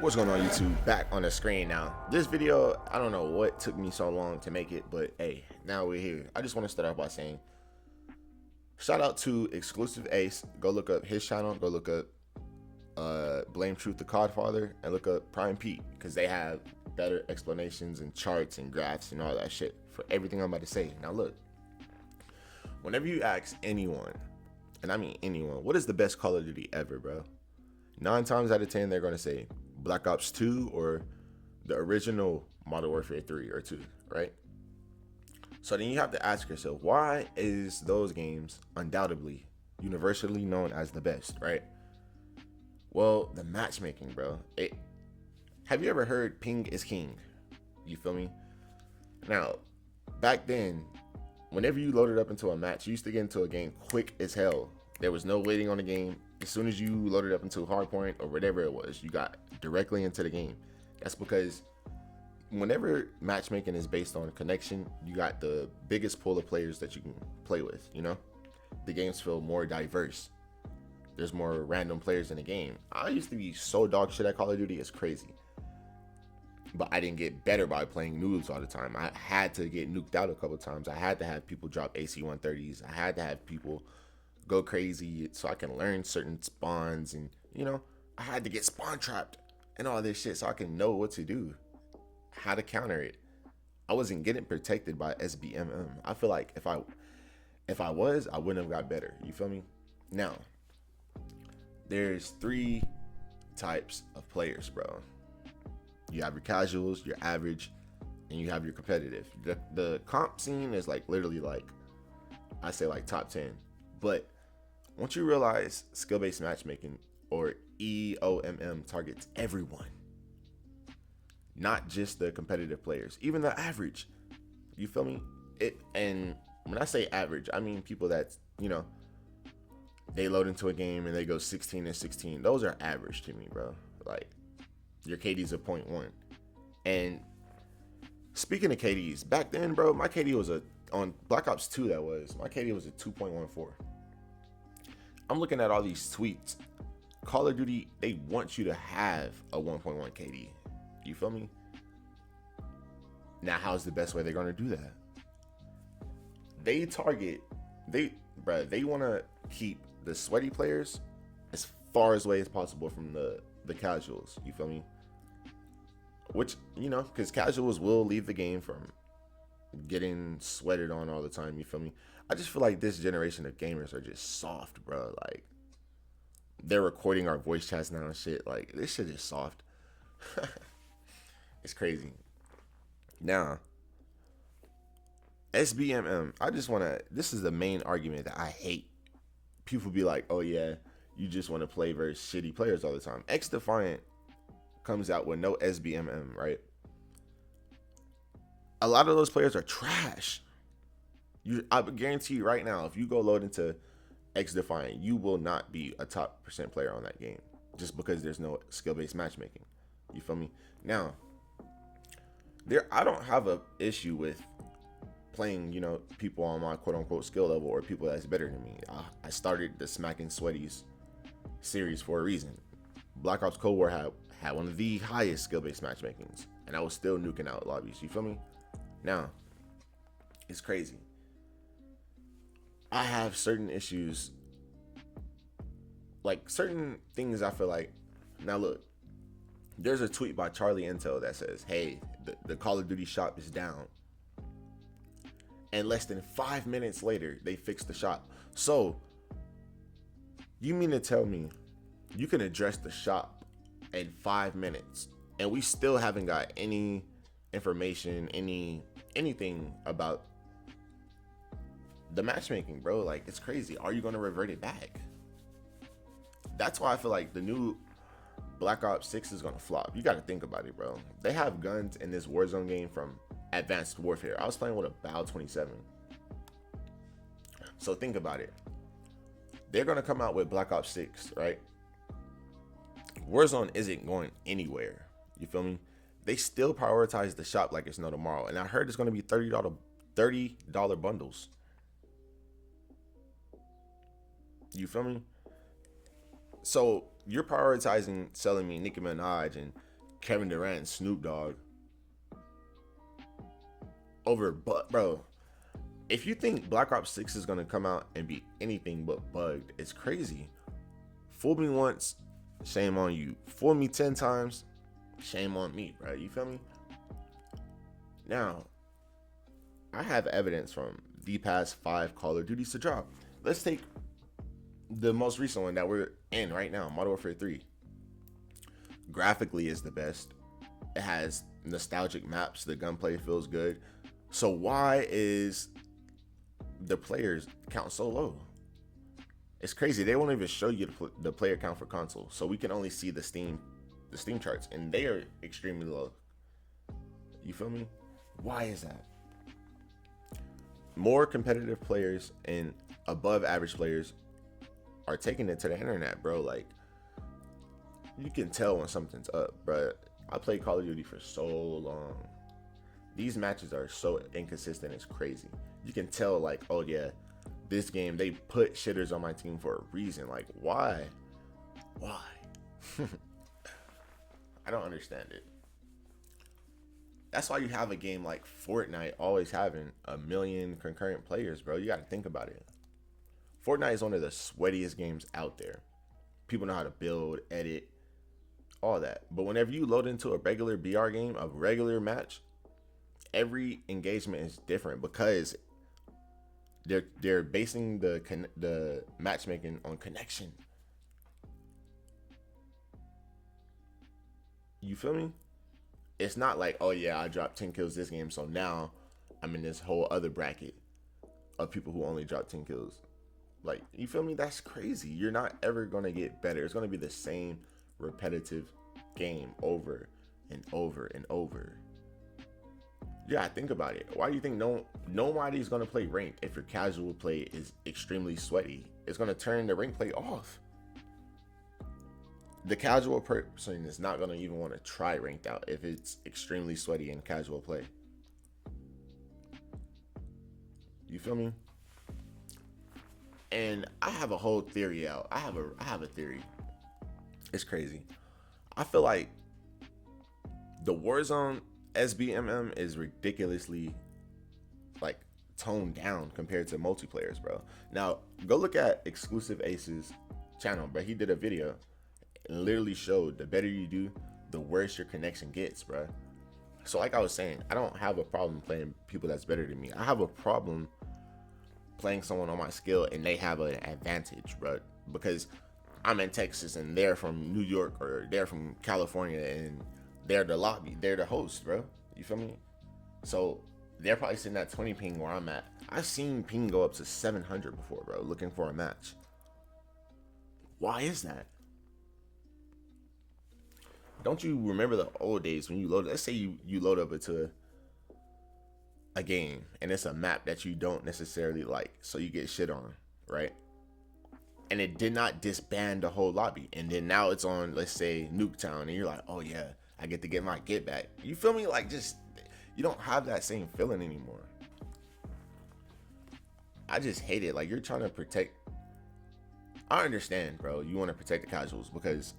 What's going on, YouTube? Back on the screen now. This video, I don't know what took me so long to make it, but hey, now we're here. I just want to start off by saying shout out to Exclusive Ace. Go look up his channel. Go look up Blame Truth the Codfather, and look up Prime Pete, because they have better explanations and charts and graphs and all that shit for everything I'm about to say. Now look, whenever you ask anyone, and I mean anyone, what is the best Call of Duty ever, bro? 9 times out of 10, they're going to say Black Ops 2 or the original Modern Warfare 3 or 2, right? So then you have to ask yourself, why is those games undoubtedly universally known as the best, right? Well, the matchmaking, bro. Have you ever heard ping is king? You feel me? Now, back then, whenever you loaded up into a match, you used to get into a game quick as hell. There was no waiting on the game. As soon as you loaded up into hardpoint or whatever it was, you got directly into the game. That's because whenever matchmaking is based on connection, you got the biggest pool of players that you can play with, you know? The games feel more diverse. There's more random players in the game. I used to be so dog shit at Call of Duty, it's crazy. But I didn't get better by playing noobs all the time. I had to get nuked out a couple times. I had to have people drop AC-130s. I had to have people go crazy so I can learn certain spawns, and you know, I had to get spawn trapped and all this shit so I can know what to do, how to counter it. I wasn't getting protected by SBMM. I feel like if I was, I wouldn't have got better. You feel me? Now, there's 3 types of players, bro. You have your casuals, your average, and you have your competitive. The comp scene is like literally like, I say like top 10. But once you realize skill-based matchmaking, or EOMM, targets everyone, not just the competitive players, even the average. You feel me? And when I say average, I mean people that, you know, they load into a game and they go 16 and 16. Those are average to me, bro. Like, your KD's a 0.1. And speaking of KDs, back then, bro, my KD was on Black Ops 2, my KD was a 2.14. I'm looking at all these tweets. Call of Duty, they want you to have a 1.1 KD. You feel me? Now, how's the best way they're going to do that? They want to keep the sweaty players as far away as possible from the casuals. You feel me? Which, you know, because casuals will leave the game from getting sweated on all the time. You feel me? I just feel like this generation of gamers are just soft, bro. Like, they're recording our voice chats now and shit. Like, this shit is soft. It's crazy. Now, SBMM, this is the main argument that I hate. People be like, oh yeah, you just want to play very shitty players all the time. X Defiant comes out with no SBMM, right? A lot of those players are trash. I guarantee you right now, if you go load into X Defiant, you will not be a top % player on that game, just because there's no skill-based matchmaking. You feel me? Now, I don't have a issue with playing, you know, people on my quote-unquote skill level, or people that's better than me. I started the Smacking Sweaties series for a reason. Black Ops Cold War had one of the highest skill-based matchmakings, and I was still nuking out lobbies. You feel me? Now, it's crazy. I have certain issues, like certain things I feel like. Now look, there's a tweet by Charlie Intel that says, hey, the Call of Duty shop is down. And less than 5 minutes later, they fixed the shop. So, you mean to tell me you can address the shop in 5 minutes and we still haven't got any information, anything about the matchmaking, bro? Like, it's crazy. Are you going to revert it back? That's why I feel like the new Black Ops 6 is going to flop. You got to think about it, bro. They have guns in this Warzone game from Advanced Warfare. I was playing with a BAL 27. So think about it. They're going to come out with Black Ops 6, right? Warzone isn't going anywhere. You feel me? They still prioritize the shop like it's no tomorrow. And I heard it's going to be $30 bundles. You feel me? So you're prioritizing selling me Nicki Minaj and Kevin Durant and Snoop Dogg over, but bro, if you think Black Ops 6 is gonna come out and be anything but bugged, it's crazy. Fool me once, shame on you. Fool me 10 times, shame on me, bro. You feel me? Now, I have evidence from the past 5 Call of Duties to drop. Let's take the most recent one that we're in right now, Modern Warfare 3. Graphically is the best. It has nostalgic maps. The gunplay feels good. So why is the players count so low? It's crazy. They won't even show you the player count for console, so we can only see the Steam charts, and they are extremely low. You feel me? Why is that? More competitive players and above average players are taking it to the internet, bro. Like, you can tell when something's up, bro. I played Call of Duty for so long. These matches are so inconsistent, it's crazy. You can tell, like, oh yeah, this game, they put shitters on my team for a reason. Like, why? Why? I don't understand it. That's why you have a game like Fortnite always having 1 million concurrent players, bro. You got to think about it. Fortnite is one of the sweatiest games out there. People know how to build, edit, all that. But whenever you load into a regular BR game, a regular match, every engagement is different because they're basing the matchmaking on connection. You feel me? It's not like, oh yeah, I dropped 10 kills this game, so now I'm in this whole other bracket of people who only drop 10 kills. Like, you feel me? That's crazy. You're not ever gonna get better. It's gonna be the same repetitive game over and over and over. Yeah, think about it. Why do you think nobody's gonna play ranked if your casual play is extremely sweaty? It's gonna turn the rank play off. The casual person is not gonna even want to try ranked out if it's extremely sweaty in casual play. You feel me? And I have a whole theory out. I have a theory. It's crazy. I feel like the Warzone SBMM is ridiculously like toned down compared to multiplayers, bro. Now go look at Exclusive Ace's channel, bro. He did a video and literally showed the better you do, the worse your connection gets, bro. So like I was saying, I don't have a problem playing people that's better than me. I have a problem playing someone on my skill and they have an advantage, bro, because I'm in Texas and they're from New York or they're from California and they're the lobby, they're the host, bro. You feel me? So they're probably sitting at 20 ping where I'm at. I've seen ping go up to 700 before, bro, looking for a match. Why is that? Don't you remember the old days when you load? Let's say you load up into a game and it's a map that you don't necessarily like, so you get shit on, right? And it did not disband the whole lobby, and then now it's on, let's say, Nuketown, and you're like, oh yeah, I get to get my get back. You feel me? Like, just, you don't have that same feeling anymore. I just hate it. Like, you're trying to protect. I understand, bro. You want to protect the casuals because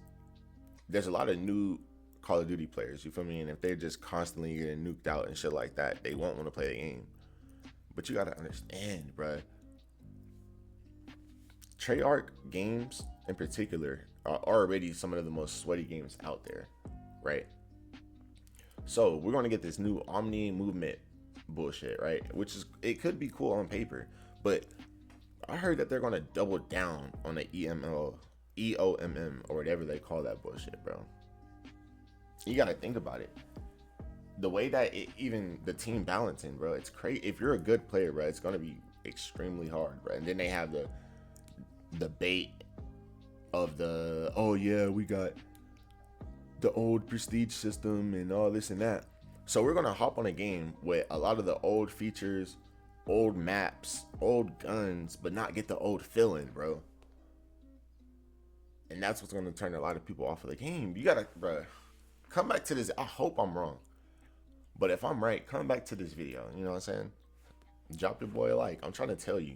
there's a lot of new Call of Duty players, you feel me? And if they're just constantly getting nuked out and shit like that, they won't want to play the game. But you gotta understand, bro. Treyarch games in particular are already some of the most sweaty games out there, right? So we're gonna get this new Omni movement bullshit, right? Which is, it could be cool on paper, but I heard that they're gonna double down on the EOMM or whatever they call that bullshit, bro. You gotta think about it. The way that even the team balancing, bro, it's crazy. If you're a good player, bro, it's gonna be extremely hard, bro. And then they have the bait of the, oh yeah, we got the old prestige system and all this and that. So we're gonna hop on a game with a lot of the old features, old maps, old guns, but not get the old feeling, bro. And that's what's gonna turn a lot of people off of the game. You gotta, bro, come back to this. I hope I'm wrong, but if I'm right, come back to this video. You know what I'm saying? Drop your boy a like. I'm trying to tell you.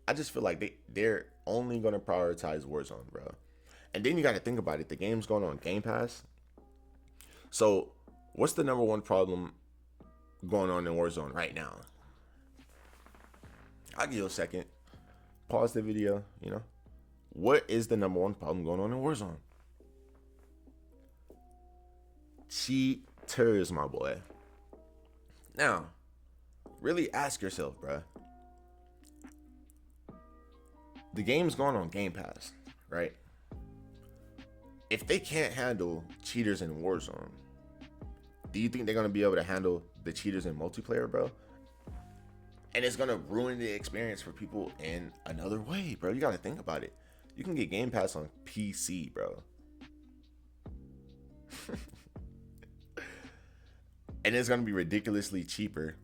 I just feel like they're only gonna prioritize Warzone, bro. And then you gotta think about it. The game's going on Game Pass. So, what's the number one problem going on in Warzone right now? I'll give you a second. Pause the video, What is the number one problem going on in Warzone? Cheaters, my boy. Now, really ask yourself, bruh. The game's going on Game Pass, right? If they can't handle cheaters in Warzone, do you think they're going to be able to handle the cheaters in multiplayer, bro? And it's going to ruin the experience for people in another way, bro. You got to think about it. You can get Game Pass on PC, bro. And it's going to be ridiculously cheaper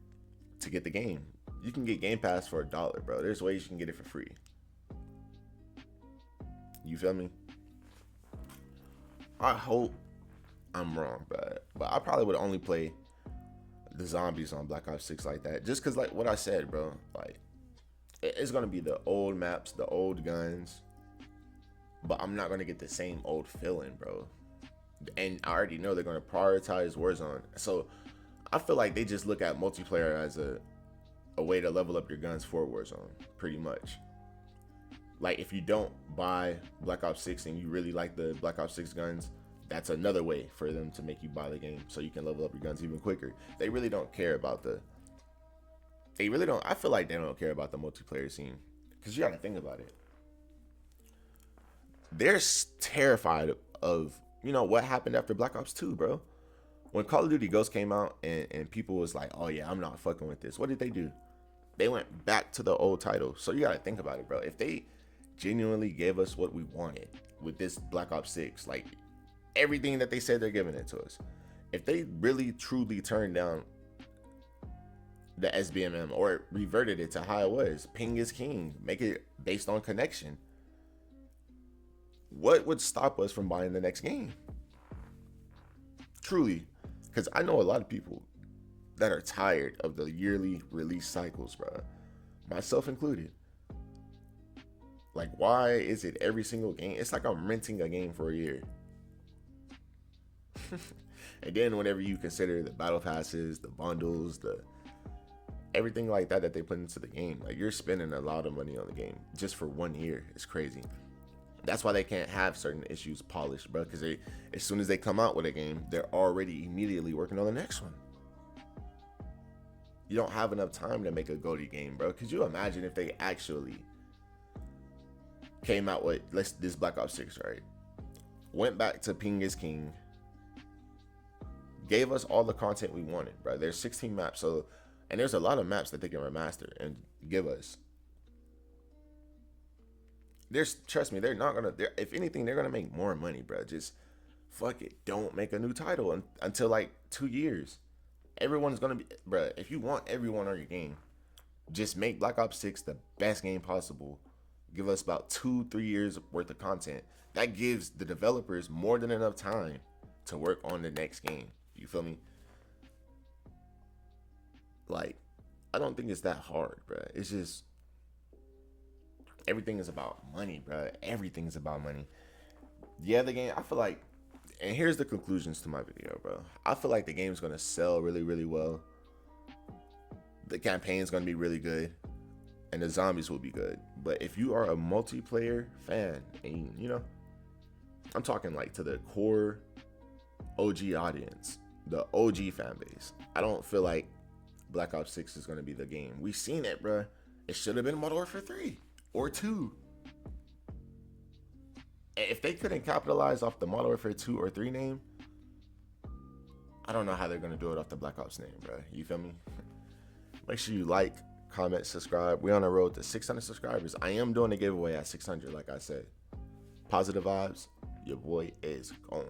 to get the game. You can get Game Pass for $1, bro. There's ways you can get it for free. You feel me? I hope I'm wrong, but I probably would only play the zombies on Black Ops 6 like that. Just because, like what I said, bro. Like, it's going to be the old maps, the old guns. But I'm not going to get the same old feeling, bro. And I already know they're going to prioritize Warzone. So, I feel like they just look at multiplayer as a way to level up your guns for Warzone, pretty much. Like, if you don't buy Black Ops 6 and you really like the Black Ops 6 guns, that's another way for them to make you buy the game so you can level up your guns even quicker. They really don't care about I feel like they don't care about the multiplayer scene. Because you got to think about it. They're terrified of, what happened after Black Ops 2, bro. When Call of Duty Ghosts came out and people was like, oh yeah, I'm not fucking with this. What did they do? They went back to the old title. So you got to think about it, bro. If they genuinely gave us what we wanted with this Black Ops 6, like everything that they said they're giving it to us, if they really truly turned down the SBMM or reverted it to how it was, ping is king, make it based on connection, what would stop us from buying the next game? Truly, because I know a lot of people that are tired of the yearly release cycles, bro, myself included. Like, why is it every single game? It's like I'm renting a game for a year. And then whenever you consider the battle passes, the bundles, the everything like that they put into the game, like, you're spending a lot of money on the game just for 1 year. It's crazy. That's why they can't have certain issues polished, bro, because as soon as they come out with a game, they're already immediately working on the next one. You don't have enough time to make a GOTY game, bro. Could you imagine if they actually came out with this Black Ops 6, right? Went back to Ping is King, gave us all the content we wanted, bro. There's 16 maps, and there's a lot of maps that they can remaster and give us. Trust me, they're not gonna. If anything, they're gonna make more money, bro. Just fuck it. Don't make a new title until like 2 years. Everyone's gonna be, bro. If you want everyone on your game, just make Black Ops 6 the best game possible. Give us about 2-3 years worth of content. That gives the developers more than enough time to work on the next game. You feel me? Like, I don't think it's that hard, bro. It's just everything is about money, bro. Everything's about money. Yeah, the game, I feel like, and here's the conclusions to my video, bro. I feel like the game's gonna sell really, really well. The campaign's gonna be really good, and the zombies will be good. But if you are a multiplayer fan, and I'm talking like to the core OG audience, the OG fan base, I don't feel like Black Ops 6 is gonna be the game. We've seen it, bro. It should have been Modern Warfare 3 or 2. If they couldn't capitalize off the Modern Warfare 2 or 3 name, I don't know how they're gonna do it off the Black Ops name, bro. You feel me? Make sure you like, comment, subscribe. We're on the road to 600 subscribers. I am doing a giveaway at 600, like I said. Positive vibes. Your boy is gone.